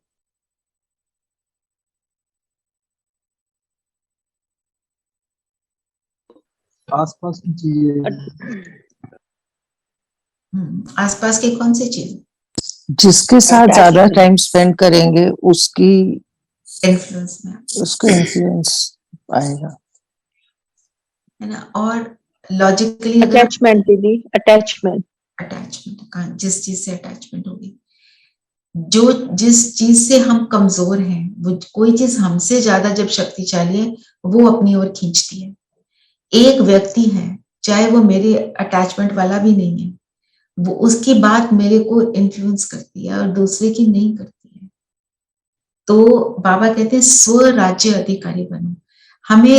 आसपास की चीजें, आसपास की कौन सी चीज? जिसके साथ ज्यादा टाइम स्पेंड करेंगे उसकी इन्फ्लुएंस में, उसको इन्फ्लुएंस आएगा, है ना। और लॉजिकली अटैचमेंट दीदी, अटैचमेंट अटैचमेंट, जिस चीज से अटैचमेंट होगी, जो जिस चीज से हम कमजोर हैं, वो कोई चीज हमसे ज्यादा जब शक्तिशाली है वो अपनी ओर खींचती है। एक व्यक्ति है, चाहे वो मेरे अटैचमेंट वाला भी नहीं है, वो उसकी बात मेरे को इन्फ्लुएंस करती है और दूसरे की नहीं करती है। तो बाबा कहते हैं स्वराज्य अधिकारी बनो। हमें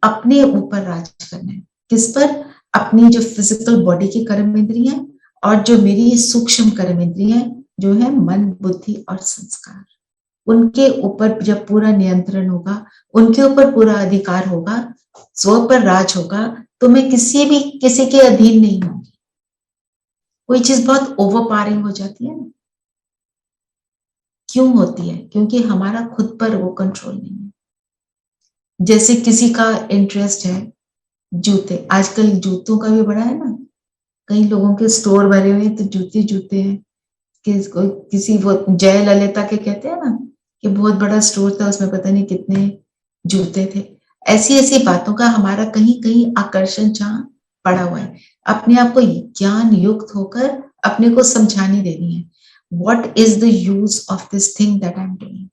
अपने ऊपर राज करना है। किस पर? अपनी जो फिजिकल बॉडी की कर्म इंद्रियां और जो मेरी सूक्ष्म कर्म इंद्रियां जो है मन, बुद्धि और संस्कार, उनके ऊपर जब पूरा नियंत्रण होगा, उनके ऊपर पूरा अधिकार होगा, स्व पर राज होगा, तो मैं किसी के अधीन नहीं होंगी। कोई चीज बहुत ओवरपावरिंग हो जाती है ना, क्यों होती है? क्योंकि हमारा खुद पर वो कंट्रोल नहीं है। जैसे किसी का इंटरेस्ट है जूते, आजकल जूतों का भी बड़ा है ना, कई लोगों के स्टोर भरे हुए हैं तो जूते हैं। किसी वो जय ललिता के कहते हैं ना कि बहुत बड़ा स्टोर था, उसमें पता नहीं कितने जूते थे। ऐसी बातों का हमारा कहीं कहीं आकर्षण जहां पड़ा हुआ है, अपने आप को ज्ञान युक्त होकर अपने को समझाने देनी है, what is the use of this thing that I am doing.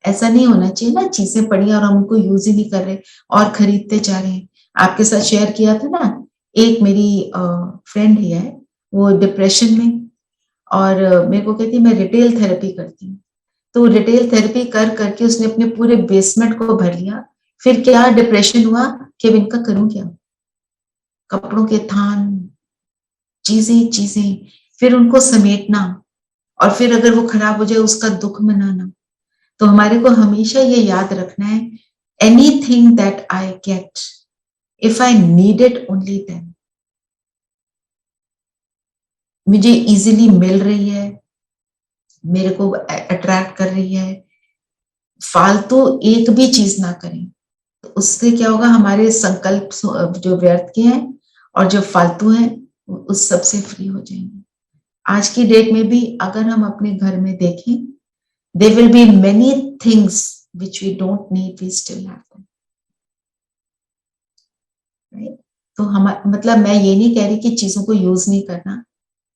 ऐसा नहीं होना चाहिए ना, चीजें पड़ी और हम उनको यूज ही नहीं कर रहे और खरीदते जा रहे हैं। आपके साथ शेयर किया था ना, एक मेरी फ्रेंड ही है, वो डिप्रेशन में, और मेरे को कहती है मैं रिटेल थेरेपी करती हूँ। तो रिटेल थेरेपी कर करके उसने अपने पूरे बेसमेंट को भर लिया। फिर क्या डिप्रेशन हुआ कि अब इनका करूं क्या? कपड़ों के थान, चीजें, फिर उनको समेटना, और फिर अगर वो खराब हो जाए उसका दुख मनाना। तो हमारे को हमेशा ये याद रखना है, anything that I get, if I need it only then, मुझे इजीली मिल रही है, मेरे को अट्रैक्ट कर रही है, फालतू एक भी चीज ना करें। तो उससे क्या होगा, हमारे संकल्प जो व्यर्थ के हैं और जो फालतू हैं उस सब से फ्री हो जाएंगे। आज की डेट में भी अगर हम अपने घर में देखें, there will be many things which we don't need, we still have them, right? तो मतलब मैं ये नहीं कह रही कि चीजों को यूज नहीं करना,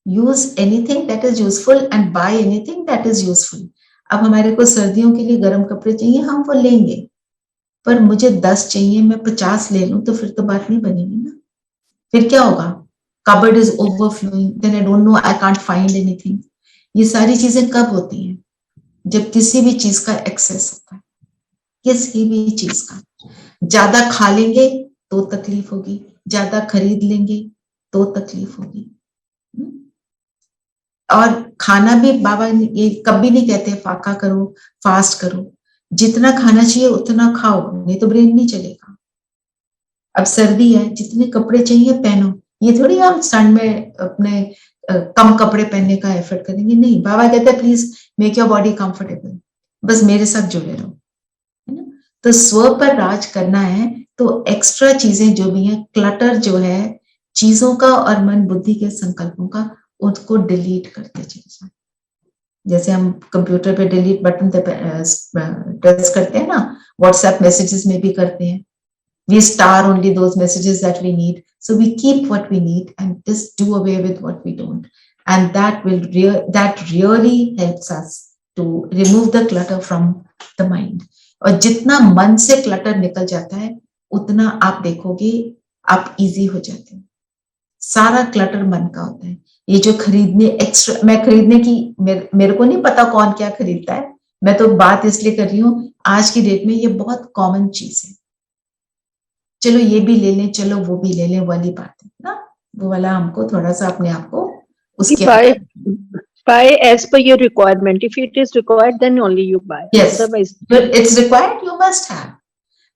use anything that is useful and buy anything that is useful. अब हमारे को सर्दियों के लिए गर्म कपड़े चाहिए, हम वो लेंगे, पर मुझे 10 चाहिए, मैं 50 ले लूं तो फिर तो बात नहीं बनेगी ना। फिर क्या होगा, cupboard is overflowing, then I don't know, I can't find anything. ये सारी चीजें कब होती हैं? जब किसी भी चीज का एक्सेस होता है, किसी भी चीज का। ज्यादा खा लेंगे तो तकलीफ होगी, ज्यादा खरीद लेंगे तो तकलीफ होगी। और खाना भी बाबा ये कभी नहीं कहते फाका करो, फास्ट करो, जितना खाना चाहिए उतना खाओ, नहीं तो ब्रेन नहीं चलेगा। अब सर्दी है, जितने कपड़े चाहिए पहनो, ये थोड़ी हम ठंड में अपने कम कपड़े पहनने का एफर्ट करेंगे, नहीं। बाबा कहते हैं please make your body comfortable, बस मेरे साथ जुड़े रहो, है ना। तो स्व पर राज करना है तो एक्स्ट्रा चीजें जो भी हैं, क्लटर जो है चीजों का और मन बुद्धि के संकल्पों का, उसको डिलीट करते चले जाए। जैसे हम कंप्यूटर पे डिलीट बटन प्रेस करते हैं ना, व्हाट्सएप मैसेजेस में भी करते हैं, we star only those messages that we need, so we keep what we need and just do away with what we don't, and that really helps us to remove the clutter from the mind. और जितना मन से clutter निकल जाता है उतना आप देखोगे आप इजी हो जाते हैं। सारा क्लटर मन का होता है। ये जो खरीदने एक्स्ट्रा, मैं खरीदने की मेरे को नहीं पता कौन क्या खरीदता है, मैं तो बात इसलिए कर रही हूँ आज की डेट में ये बहुत कॉमन चीज है। चलो ये भी ले लें, चलो वो भी ले लें वाली बात है ना, वो वाला हमको थोड़ा सा अपने आप को उसके buy as per your requirement. If it is required, then only you buy. Yes, Otherwise, it's required, you must have.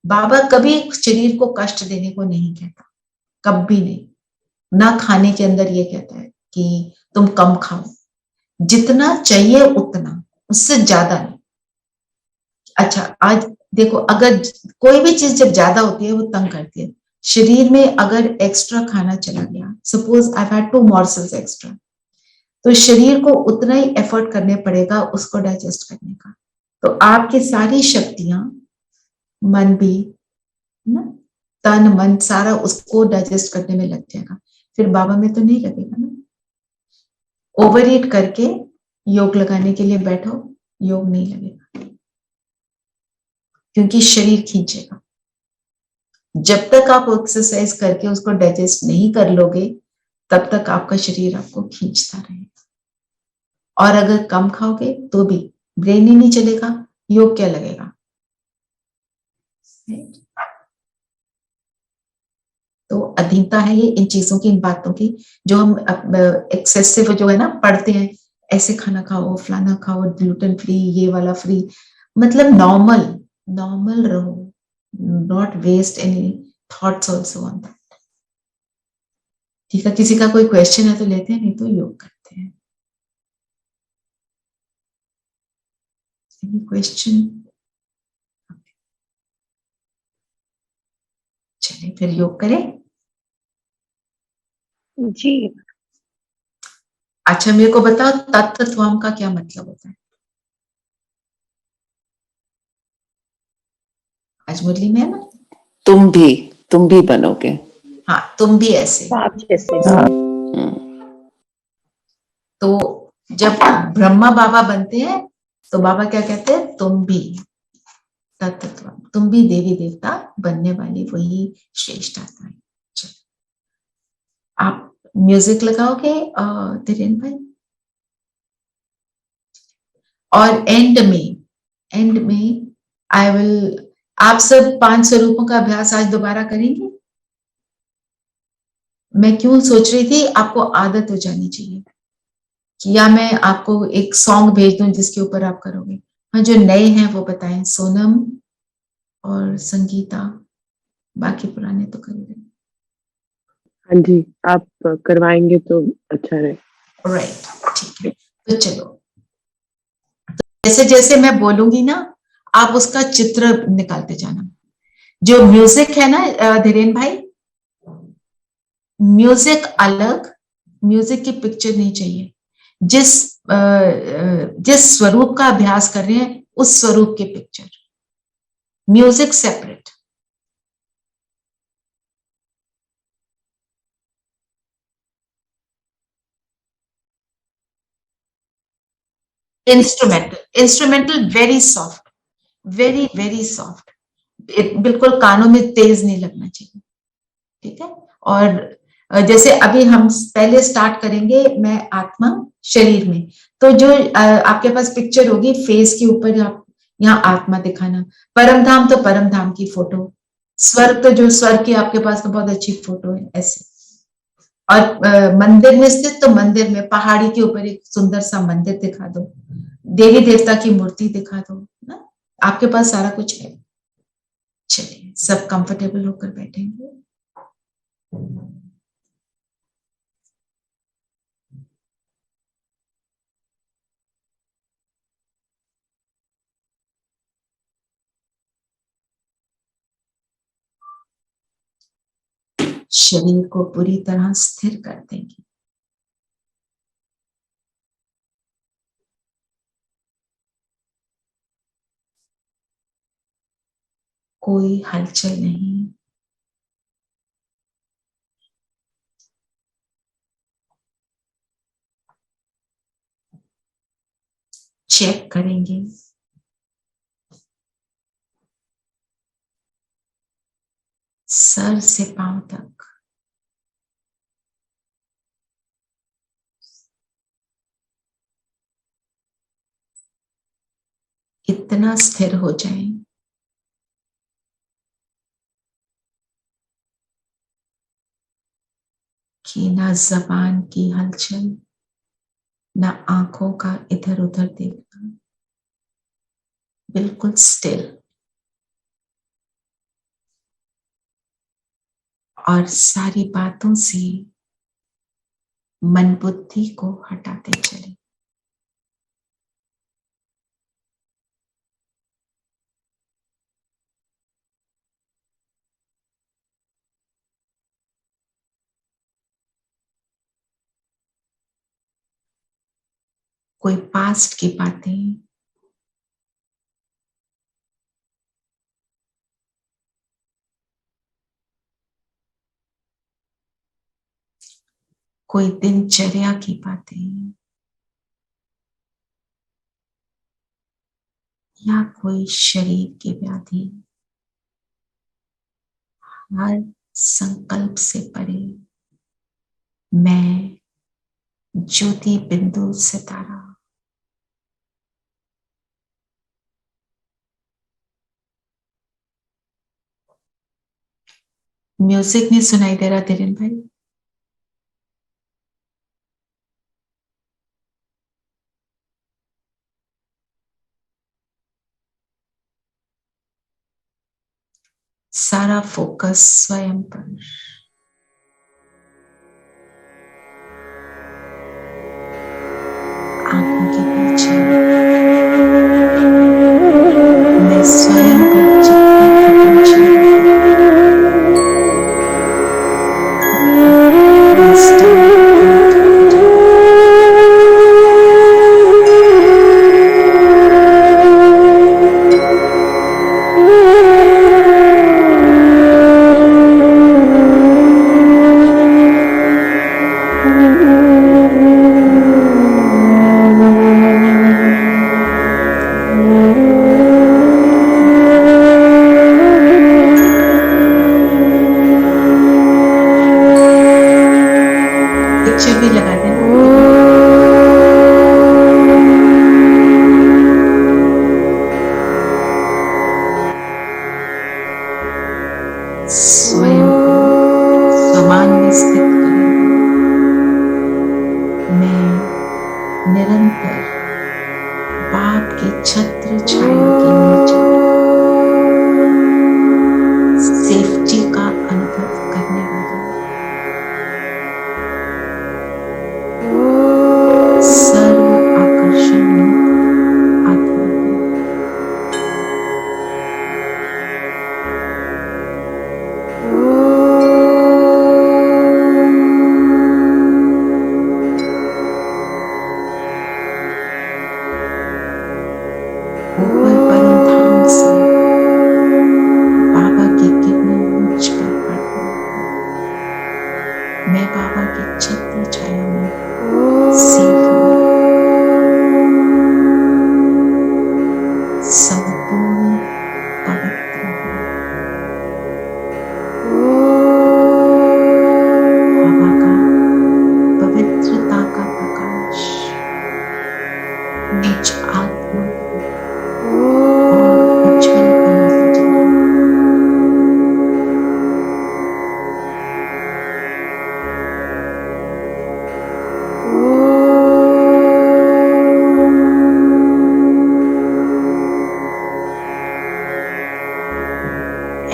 बाबा कभी शरीर को कष्ट देने को नहीं कहता, कभी नहीं। ना खाने के अंदर ये कहता है कि तुम कम खाओ, जितना चाहिए उतना, उससे ज्यादा नहीं। अच्छा आज देखो, अगर कोई भी चीज जब ज्यादा होती है वो तंग करती है। शरीर में अगर एक्स्ट्रा खाना चला गया, suppose I had 2 morsels extra, तो शरीर को उतना ही एफर्ट करने पड़ेगा उसको डाइजेस्ट करने का। तो आपकी सारी शक्तियां, मन भी ना, तन मन सारा उसको डाइजेस्ट करने में लग जाएगा, फिर बाबा में तो नहीं लगेगा ना। ओवर ईट करके योग लगाने के लिए बैठो, योग नहीं लगेगा, क्योंकि शरीर खींचेगा। जब तक आप एक्सरसाइज करके उसको डाइजेस्ट नहीं कर लोगे, तब तक आपका शरीर आपको खींचता रहेगा। और अगर कम खाओगे तो भी ब्रेन ही नहीं चलेगा, योग क्या लगेगा। तो अधीनता है ये इन चीजों की, इन बातों की, जो हम एक्सेसिव जो है ना पढ़ते हैं, ऐसे खाना खाओ, फलाना खाओ, ग्लूटेन फ्री, ये वाला फ्री, मतलब नॉर्मल रहो, not waste any thoughts also on that. ठीक है, किसी का कोई क्वेश्चन है तो लेते हैं, नहीं तो योग करते हैं। Any question? चलिए फिर योग करें। जी। अच्छा मेरे को बताओ, तत्त्वम का क्या मतलब होता है? आज मुरली में है ना, तुम भी बनोगे। हाँ, तुम भी ऐसे। आप जैसे। हाँ। तो जब ब्रह्मा बाबा बनते हैं तो बाबा क्या कहते हैं, तुम भी तत्व, तुम भी देवी देवता बनने वाली वही श्रेष्ठ आत्मा है। आप म्यूजिक लगाओगे धीरेन भाई, और एंड में आई विल, आप सब 5 स्वरूपों का अभ्यास आज दोबारा करेंगे। मैं क्यों सोच रही थी, आपको आदत हो जानी चाहिए कि या मैं आपको एक सॉन्ग भेज दूं जिसके ऊपर आप करोगे। हाँ, जो नए हैं वो बताएं, सोनम और संगीता, बाकी पुराने तो कर रहे। हाँ जी, आप करवाएंगे तो अच्छा रहे। राइट, ठीक है। तो चलो, तो जैसे जैसे मैं बोलूंगी ना, आप उसका चित्र निकालते जाना। जो म्यूजिक है ना धीरेन भाई, म्यूजिक अलग, म्यूजिक की पिक्चर नहीं चाहिए। जिस स्वरूप का अभ्यास कर रहे हैं उस स्वरूप की picture, music separate. Instrumental very soft, very soft, बिल्कुल कानों में तेज नहीं लगना चाहिए। ठीक है, और जैसे अभी हम पहले स्टार्ट करेंगे, मैं आत्मा शरीर में, तो जो आपके पास पिक्चर होगी फेस के ऊपर, आप यहाँ आत्मा दिखाना, परम धाम तो परम धाम की फोटो, स्वर्ग तो जो स्वर्ग की आपके पास तो बहुत अच्छी फोटो है ऐसे, और मंदिर में स्थित तो मंदिर में पहाड़ी के ऊपर एक सुंदर सा मंदिर दिखा दो, देवी देवता की मूर्ति दिखा दो ना, आपके पास सारा कुछ है। चलिए सब कंफर्टेबल होकर बैठेंगे। शरीर को पूरी तरह स्थिर कर देंगे। कोई हलचल नहीं, चेक करेंगे सर से पांव तक इतना स्थिर हो जाएं कि ना जबान की हलचल, ना आंखों का इधर उधर देखना, बिल्कुल स्टिल, और सारी बातों से मन बुद्धि को हटाते चले। कोई पास्ट की बातें, कोई दिनचर्या की बातें, या कोई शरीर की व्याधि, हर संकल्प से परे मैं ज्योति बिंदु सितारा म्यूजिक नहीं सुनाई दे रहा धीरेन भाई? सारा फोकस स्वयं पर, आंखों के पीछे मैं स्वयं पर पिक्चर भी लगा देना। स्वयं समान में स्थित करें। मैं निरंतर बाप के छत्र छाया के नीचे सेफ्टी का अनुभव करने वाली सर्व आकर्षण आत्मा हूं। ऊपर परम धाम से बाबा की किरणें मुझ पर पड़ रही हैं। मैं बाबा के छत्र छाया में सेफ हूं। संपूर्ण पवित्र हूं। बाबा का पवित्रता का प्रकाश मुझ आत्मा और उज्जवल बनाते चले।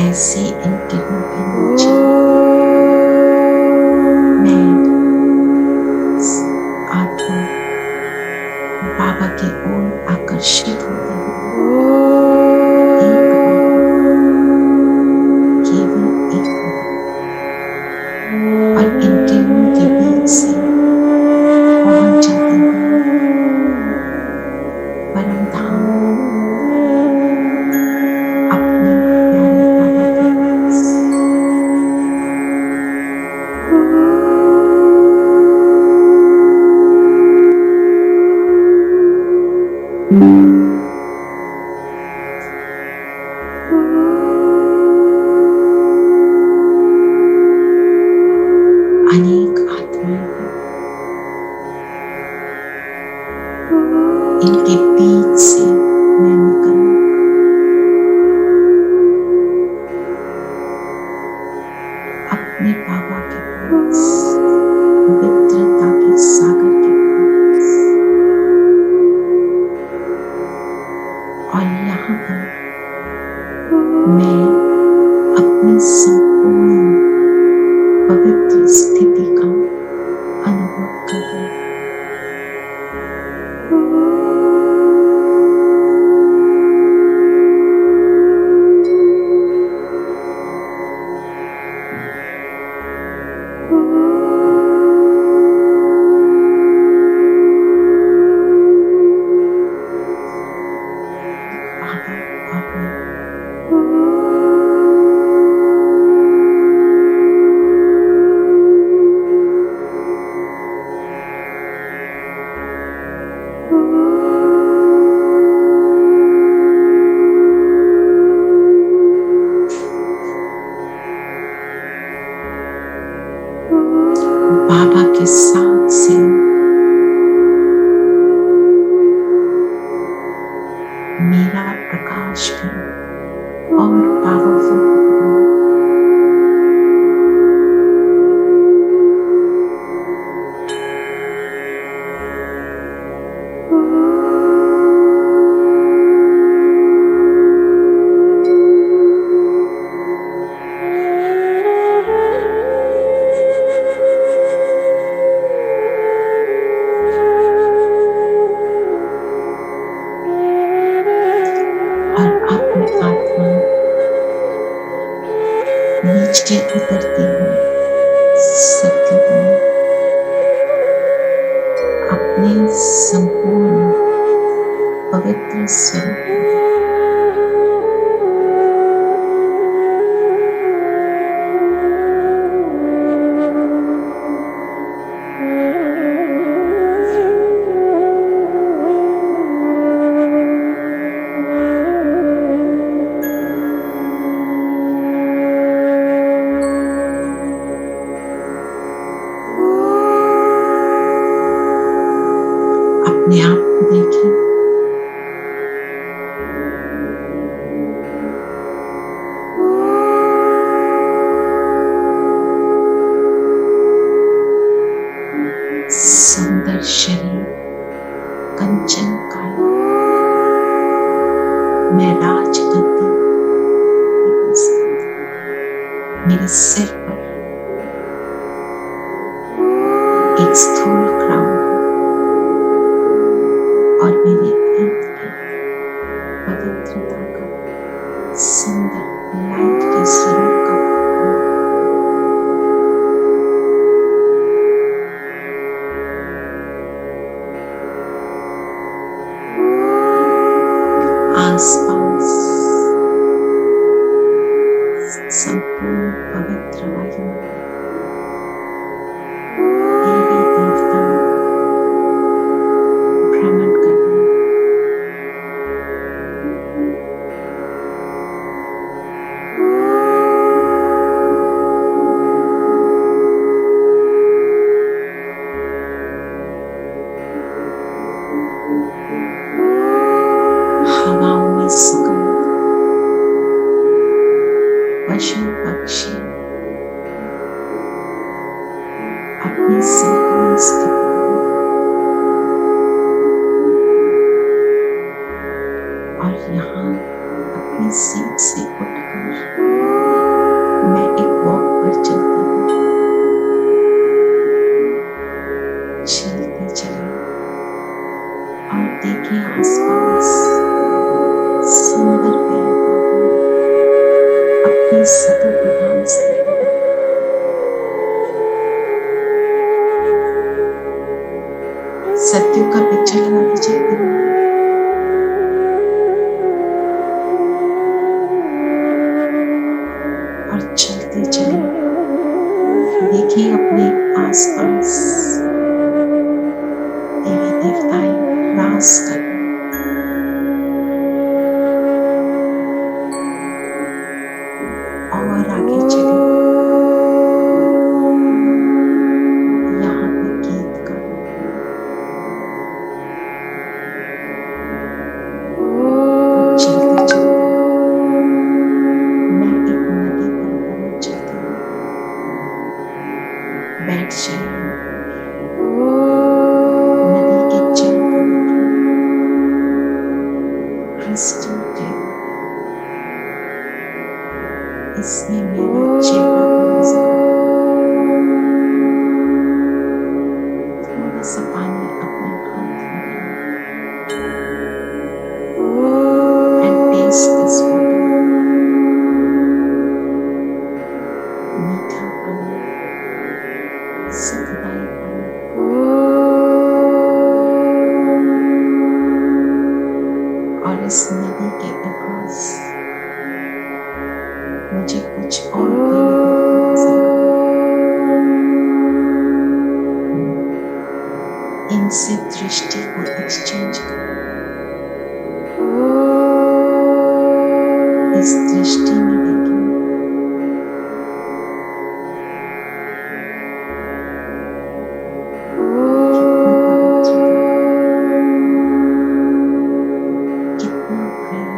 ऐसे इन किरणों के नीचे मैं आत्मा बाबा की ओर आकर्षित होती हूँ। एक बाबा, केवल एक बाबा, और इन किरणों के बीच से पहुंच जाती हूँ परम धाम, अपने प्यारे बाबा के पास। अनेक आत्माएं हैं। इनके बीच से मैं निकल बाबा के साथ से मेरा प्रकाश भी और पावरफुल होगा। और अपनी आत्मा नीचे उतरती हुई सत्य में अपने संपूर्ण पवित्र स्वरूप अपने आप को देखिए। सुंदर शरीर कंचन काया, मैं राजगद्दी मेरे सिर पर एक स्थूल क्राउन और मेरे इर्द गिर्द पवित्रता का सुंदर लाइट के स्वरूप का आसपास संपूर्ण पवित्र वायु देवी देवता भ्रमण कर रहे हैं। हवाओं में सुगंध, पशु पक्षी अपनी संपूर्ण स्थिति और यहाँ अपनी सीट से उठकर मैं एक वॉक पर चलती हूँ। चलते चले और देखे आसपास सुंदर पेड़ पौधे अपनी सतो प्रधान स्थिति में। सत्यों का पिक्चर लगाते चलते हैं और चलते चले। देखिए अपने आसपास देवी देवताएं रास कर रहे हैं। और आगे चले, यहाँ पे गीत का चलते चलते मैं एक नदी पर पहुंच जाती हूँ। बैठ जाइए नदी के जल पवित्र क्रिस्टल क्लियर, इसमें मेरा चेहरा नजर थोड़ा सा पानी अपने हाथ में एंड टेस्ट दिस वाटर। मीठा पानी, सुखदायी पानी, और इस नदी के अक्रॉस मुझे कुछ और देवी देवता नजर आए। इन से दृष्टि को एक्सचेंज करो। इस दृष्टि में देखिए कितना प्रेम,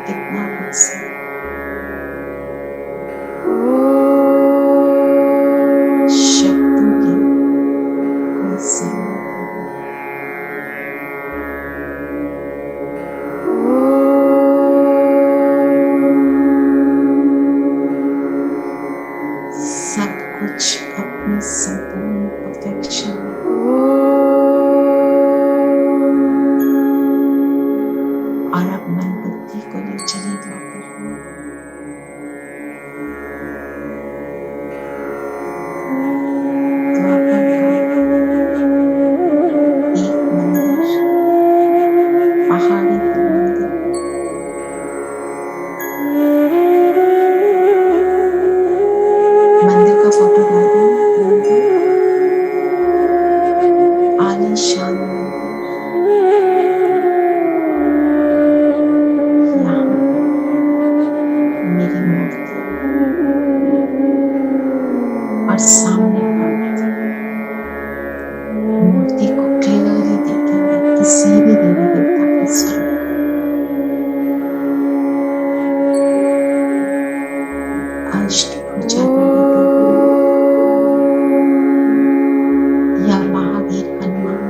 कितना रहस्य। शब्दों की कोई जरूरत नहीं। सब कुछ अपनी संपूर्ण परफेक्शन में। और अब मन बुद्धि को ले चले द्वापर में। द्वापर का एक मंदिर, पहाड़ी पर मंदिर, मंदिर का फोटो डाल दें। आलीशान मंदिर, यहाँ मेरी मूर्ति और सामने भक्त। मूर्ति को क्लियरली देखेंगे, किसी भी देवी देवता के स्वरूप को। अष्टभुजाधारी देवी या महावीर हनुमान,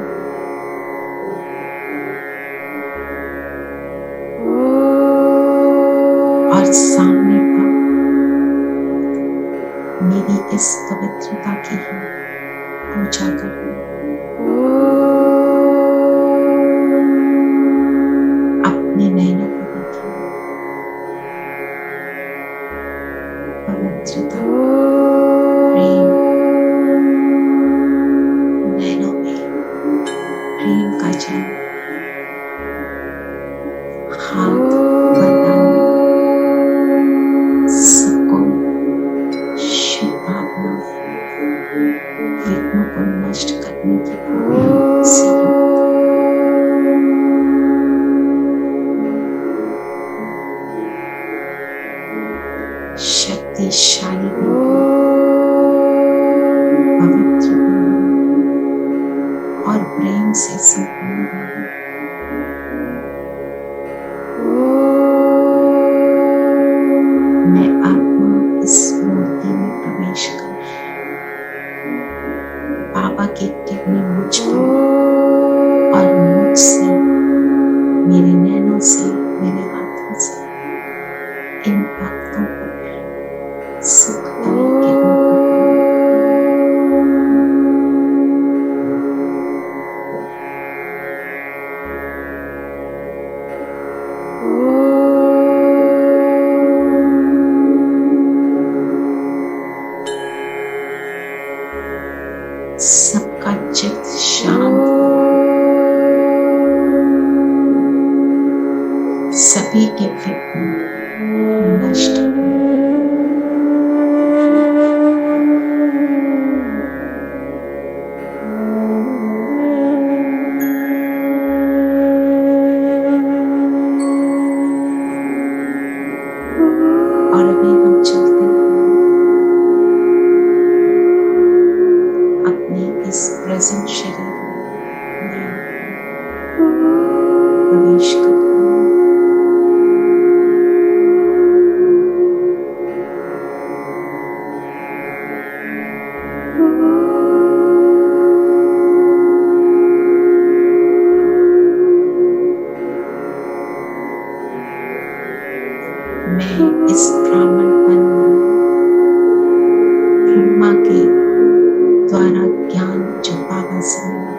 और सामने भक्त मेरी इस पवित्रता की ही पूजा कर रहे हैं। अपने नैनों को देखिए, पवित्रता, प्रेम, नैनों में प्रेम का जल। हाथ वरदान सबको शुभ भावना, विघ्नों को नष्ट करने की भावना से युक्त। शक्तिशाली देवी, पवित्र देवी और प्रेम से संपन्न देवी। मैं आत्मा इस मूर्ति में प्रवेश कर बाबा की किरणें मुझ पर और मुझसे, मेरे नैनों से, मेरे हाथों से इन भक्तों पर सुखदायी किरणों को सबका चित्त शांत हो, सभी के विघ्न नष्ट हो। और अभी हम चलते हैं अपने इस प्रेजेंट शरीर में प्रवेश करते हैं। मैं इस ब्राह्मण तन में ब्रह्मा के द्वारा ज्ञान जो बाबा से मिला,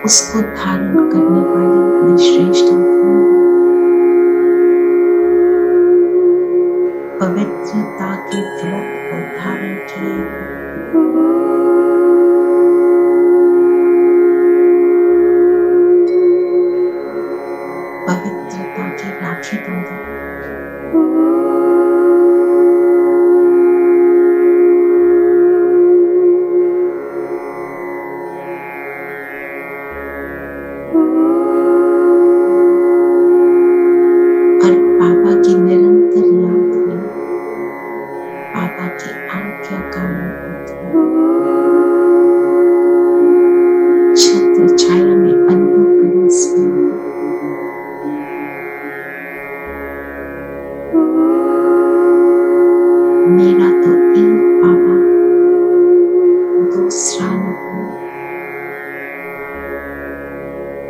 उसको धारण करने वाली मैं श्रेष्ठ आत्मा हूँ। पवित्रता के व्रत को धारण किए पवित्रता की राखी बांधे।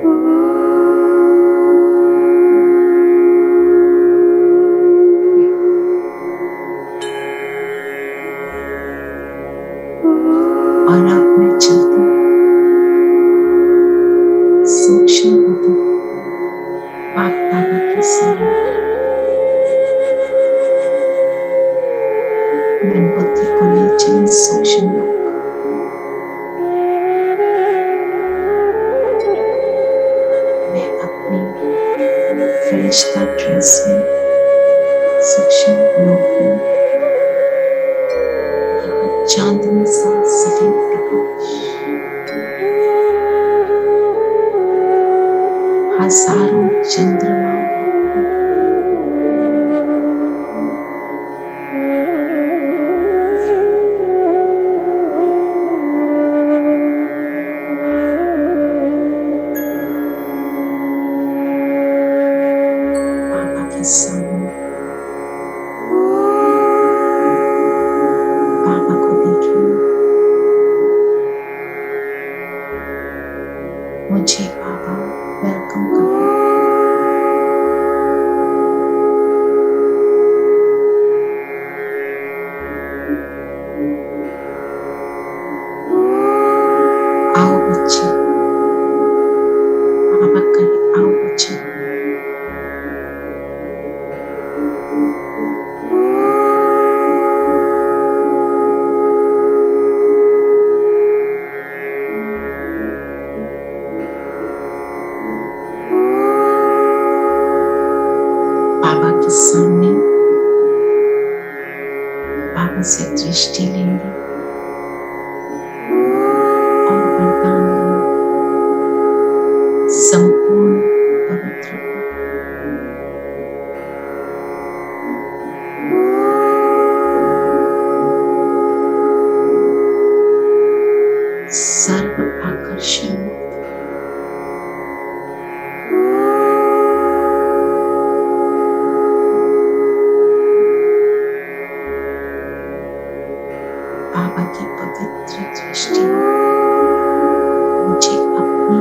और अब मैं चलती हूँ सूक्ष्म बुद्धि बाप दादा के सामने। मैं बुद्धि को ले चली सूक्ष्म लोक। मैं अपनी फरिश्ता ड्रेस में सूक्ष्म लोक में यहाँ चांदनी सा सफेद प्रकाश, हजारों चंद्रमा, बाबा के सामने बाबा को देखिए। मुझे बाबा वेलकम करते हैं। आओ बच्चे, बाबा कहे आओ बच्चे। बाबा के सामने बाबा से दृष्टि लेंगे और वरदान लेंगे। संपूर्ण पवित्र सर्व आकर्षण बाबा की पवित्र दृष्टि मुझे अपनी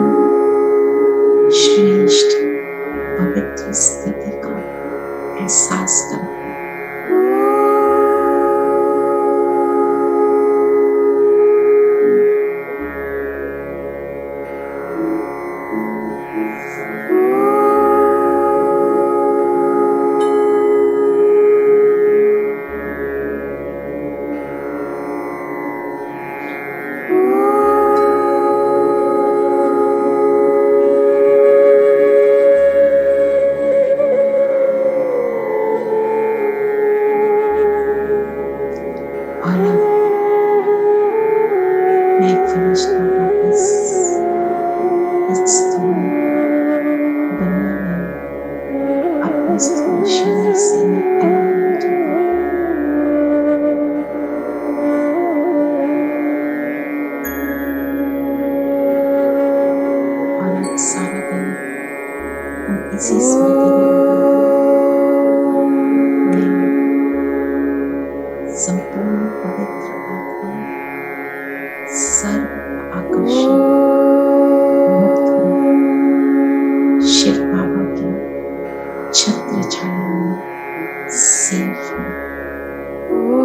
श्रेष्ठ पवित्र स्थिति का एहसास कराती है। और अब मैं फरिश्ता वापस इस स्थूल दुनिया में अपने स्थूल शरीर से मैं अलग हो जाती हूँ। और अब सारा दिन हम इसी स्मृति में संपूर्ण पवित्र आत्मा सर्व आकर्षण मुक्त हूँ। शिव बाबा की छत्र छाया में सेफ हूँ।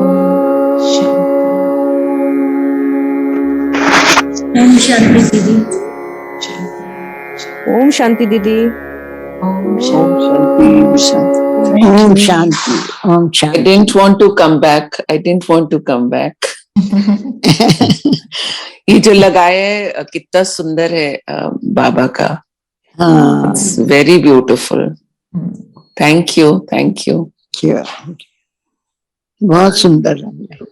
ओम शांति। ओम शांति दीदी। ओम शांति दीदी। ओम ओम शांति। ओम शांति। ओम I Shanti. didn't want to come back. I didn't want to come back. ये जो लगाए कितना सुंदर है बाबा का। हाँ, It's very beautiful. Thank you. Thank you. बहुत सुंदर लग रहा है।